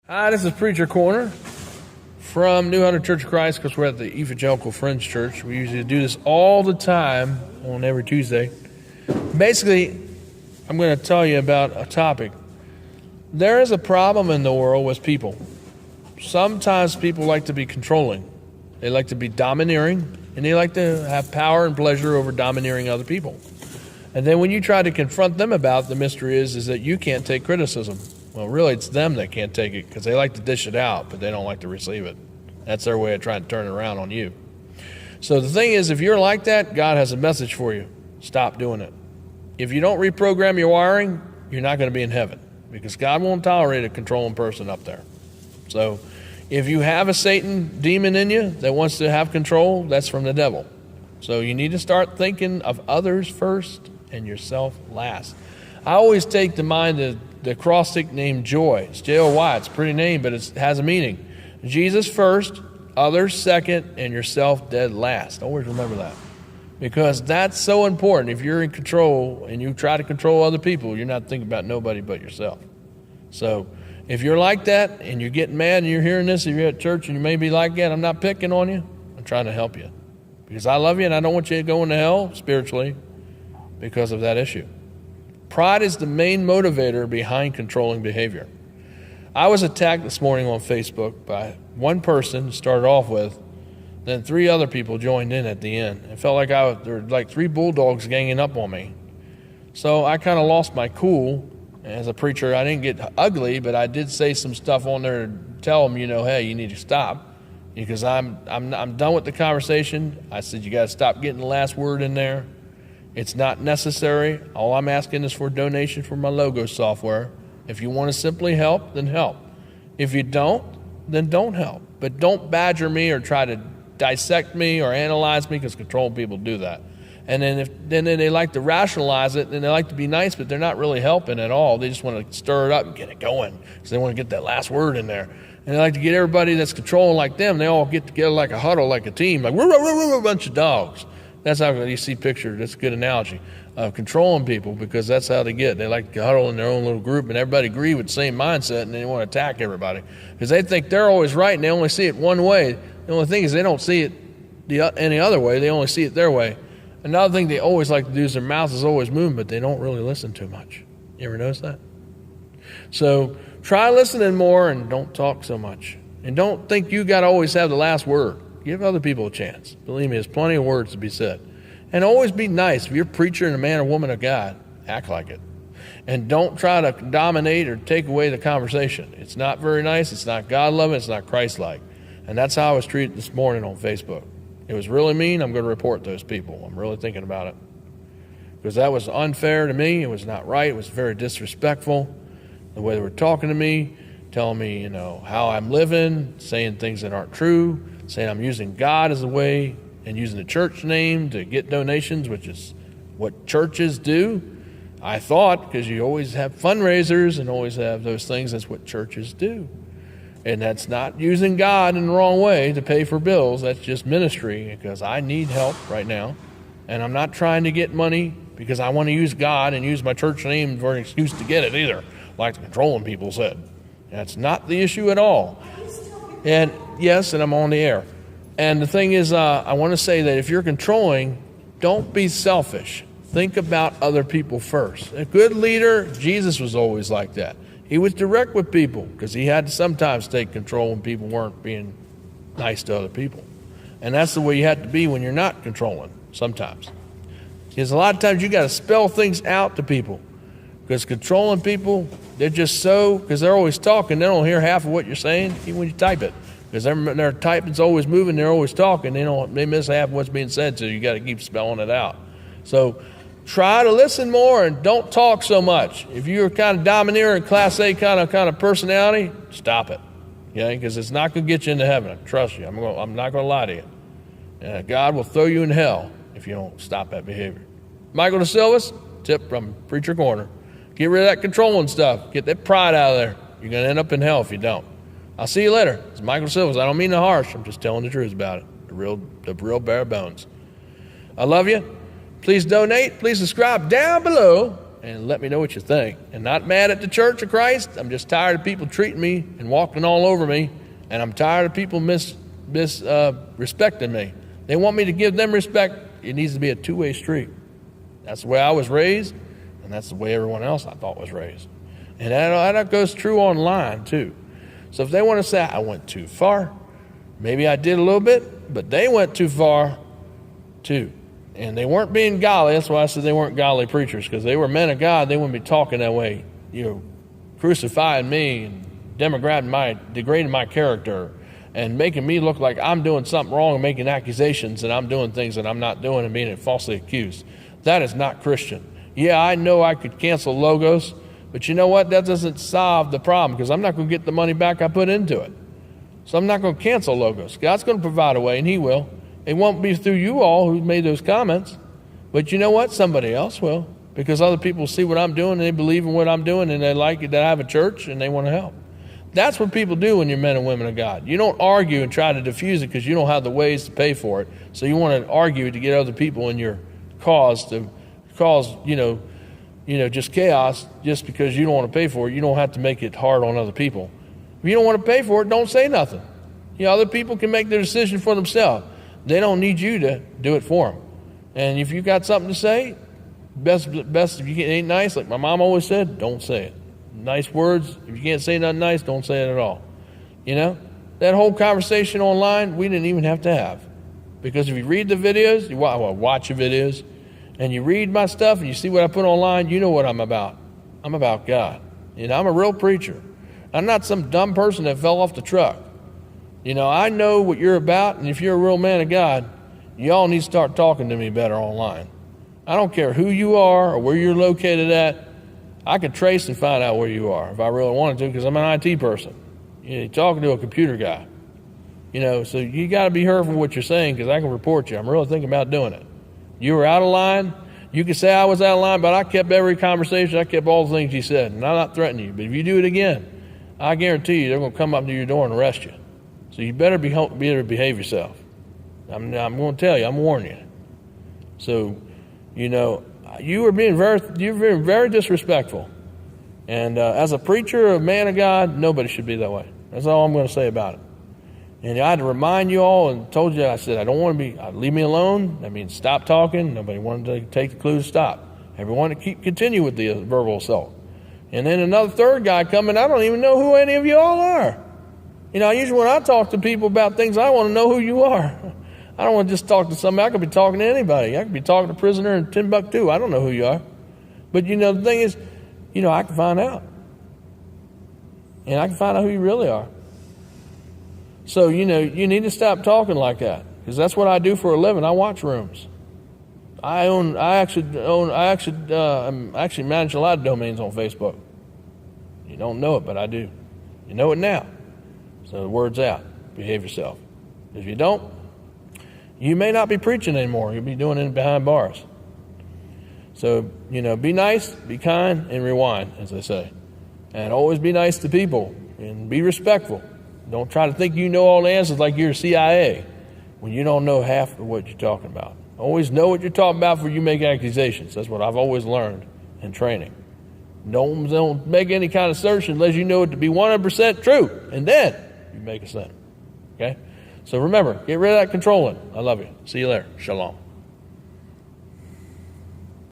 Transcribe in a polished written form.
Hi, this is Preacher Corner from New Hunter Church of Christ, because we're at the Evangelical Friends Church. We usually do this all the time on every Tuesday. Basically, I'm going to tell you about a topic. There is a problem in the world with people. Sometimes people like to be controlling. They like to be domineering, and they like to have power and pleasure over domineering other people. And then when you try to confront them about it, the mystery is that you can't take criticism. Well, really, it's them that can't take it, because they like to dish it out, but they don't like to receive it. That's their way of trying to turn it around on you. So the thing is, if you're like that, God has a message for you. Stop doing it. If you don't reprogram your wiring, you're not going to be in heaven, because God won't tolerate a controlling person up there. So if you have a Satan demon in you that wants to have control, that's from the devil. So you need to start thinking of others first and yourself last. I always take to mind the acrostic named JOY. It's J-O-Y. It's a pretty name, but it has a meaning. Jesus first, others second, and yourself dead last. Always remember that, because that's so important. If you're in control and you try to control other people, you're not thinking about nobody but yourself. So if you're like that and you're getting mad and you're hearing this, if you're at church and you may be like that, I'm not picking on you. I'm trying to help you, because I love you and I don't want you to go into hell spiritually because of that issue. Pride is the main motivator behind controlling behavior. I was attacked this morning on Facebook by one person to start off with, then 3 other people joined in at the end. It felt like there were like 3 bulldogs ganging up on me. So I kind of lost my cool. As a preacher, I didn't get ugly, but I did say some stuff on there to tell them, hey, you need to stop, because I'm done with the conversation. I said, you got to stop getting the last word in there. It's not necessary. All I'm asking is for a donation for my logo software. If you want to simply help, then help. If you don't, then don't help. But don't badger me or try to dissect me or analyze me, because controlling people do that. And then they like to rationalize it, and they like to be nice, but they're not really helping at all. They just want to stir it up and get it going, because they want to get that last word in there. And they like to get everybody that's controlling like them. They all get together like a huddle, like a team, like a bunch of dogs. That's how you see picture. That's a good analogy of controlling people, because that's how they get. They like to huddle in their own little group, and everybody agree with the same mindset, and they want to attack everybody because they think they're always right, and they only see it one way. The only thing is they don't see it any other way. They only see it their way. Another thing they always like to do is their mouth is always moving, but they don't really listen too much. You ever notice that? So try listening more and don't talk so much. And don't think you got to always have the last word. Give other people a chance. Believe me, there's plenty of words to be said. And always be nice. If you're a preacher and a man or woman of God, act like it. And don't try to dominate or take away the conversation. It's not very nice. It's not God-loving. It's not Christ-like. And that's how I was treated this morning on Facebook. It was really mean. I'm going to report those people. I'm really thinking about it, because that was unfair to me. It was not right. It was very disrespectful. The way they were talking to me, telling me, how I'm living, saying things that aren't true, saying I'm using God as a way and using the church name to get donations, which is what churches do. I thought, because you always have fundraisers and always have those things, that's what churches do. And that's not using God in the wrong way to pay for bills. That's just ministry, because I need help right now. And I'm not trying to get money because I want to use God and use my church name for an excuse to get it either, like the controlling people said. That's not the issue at all. And yes, and I'm on the air. And the thing is, I want to say that if you're controlling, don't be selfish. Think about other people first. A good leader, Jesus was always like that. He was direct with people, because he had to sometimes take control when people weren't being nice to other people. And that's the way you have to be when you're not controlling sometimes. Because a lot of times you got to spell things out to people. Because controlling people, they're just because they're always talking, they don't hear half of what you're saying, even when you type it. Because their typing's always moving, they're always talking, they miss half of what's being said, so you got to keep spelling it out. So try to listen more and don't talk so much. If you're kind of domineering, class A kind of personality, stop it. Because it's not going to get you into heaven. Trust you. I'm not going to lie to you. God will throw you in hell if you don't stop that behavior. Michael DeSilvas, tip from Preacher Corner. Get rid of that controlling stuff. Get that pride out of there. You're going to end up in hell if you don't. I'll see you later. It's Michael DeSilvas. I don't mean the harsh. I'm just telling the truth about it. The real bare bones. I love you. Please donate. Please subscribe down below. and let me know what you think. And not mad at the Church of Christ. I'm just tired of people treating me and walking all over me, and I'm tired of people respecting me. They want me to give them respect. It needs to be a two-way street. That's the way I was raised, and that's the way everyone else I thought was raised. And that goes true online, too. So if they want to say, I went too far, maybe I did a little bit, but they went too far, too. And they weren't being godly. That's why I said they weren't godly preachers, because they were men of God. They wouldn't be talking that way, crucifying me and degrading my character and making me look like I'm doing something wrong and making accusations and I'm doing things that I'm not doing and being falsely accused. That is not Christian. Yeah, I know I could cancel logos, but you know what? That doesn't solve the problem, because I'm not going to get the money back I put into it. So I'm not going to cancel logos. God's going to provide a way, and he will. It won't be through you all who made those comments. But you know what? Somebody else will, because other people see what I'm doing, and they believe in what I'm doing, and they like it that I have a church, and they want to help. That's what people do when you're men and women of God. You don't argue and try to diffuse it because you don't have the ways to pay for it. So you want to argue to get other people in your cause to cause, just chaos just because you don't want to pay for it. You don't have to make it hard on other people. If you don't want to pay for it, don't say nothing. Other people can make their decision for themselves. They don't need you to do it for them. And if you got something to say, best if you ain't nice, like my mom always said, don't say it. Nice words, if you can't say nothing nice, don't say it at all. That whole conversation online, we didn't even have to have. Because if you read the videos, you watch the videos, and you read my stuff and you see what I put online, you know what I'm about. I'm about God. I'm a real preacher. I'm not some dumb person that fell off the truck. I know what you're about, and if you're a real man of God, y'all need to start talking to me better online. I don't care who you are or where you're located at. I could trace and find out where you are if I really wanted to, because I'm an IT person. You're talking to a computer guy. So you got to be heard for what you're saying, because I can report you. I'm really thinking about doing it. You were out of line. You can say I was out of line, but I kept every conversation. I kept all the things you said, and I'm not threatening you. But if you do it again, I guarantee you they're going to come up to your door and arrest you. So you better be able to behave yourself. I'm going to tell you. I'm warning you. So, you're being very disrespectful. And as a preacher, a man of God, nobody should be that way. That's all I'm going to say about it. And I had to remind you all and told you, I said, I don't want to be, leave me alone. That means stop talking. Nobody wanted to take the clue to stop. Everyone to continue with the verbal assault. And then another third guy coming, I don't even know who any of you all are. Usually when I talk to people about things, I want to know who you are. I don't want to just talk to somebody. I could be talking to anybody. I could be talking to a prisoner in Timbuktu. I don't know who you are. But, the thing is, I can find out. And I can find out who you really are. So, you need to stop talking like that, because that's what I do for a living. I watch rooms. I actually manage a lot of domains on Facebook. You don't know it, but I do. You know it now. So the word's out. Behave yourself. If you don't, you may not be preaching anymore. You'll be doing it behind bars. So, be nice, be kind, and rewind, as they say. And always be nice to people and be respectful. Don't try to think you know all the answers like you're CIA when you don't know half of what you're talking about. Always know what you're talking about before you make accusations. That's what I've always learned in training. Don't make any kind of assertion unless you know it to be 100% true. And then you make a statement. Okay? So remember, get rid of that controlling. I love you. See you later. Shalom.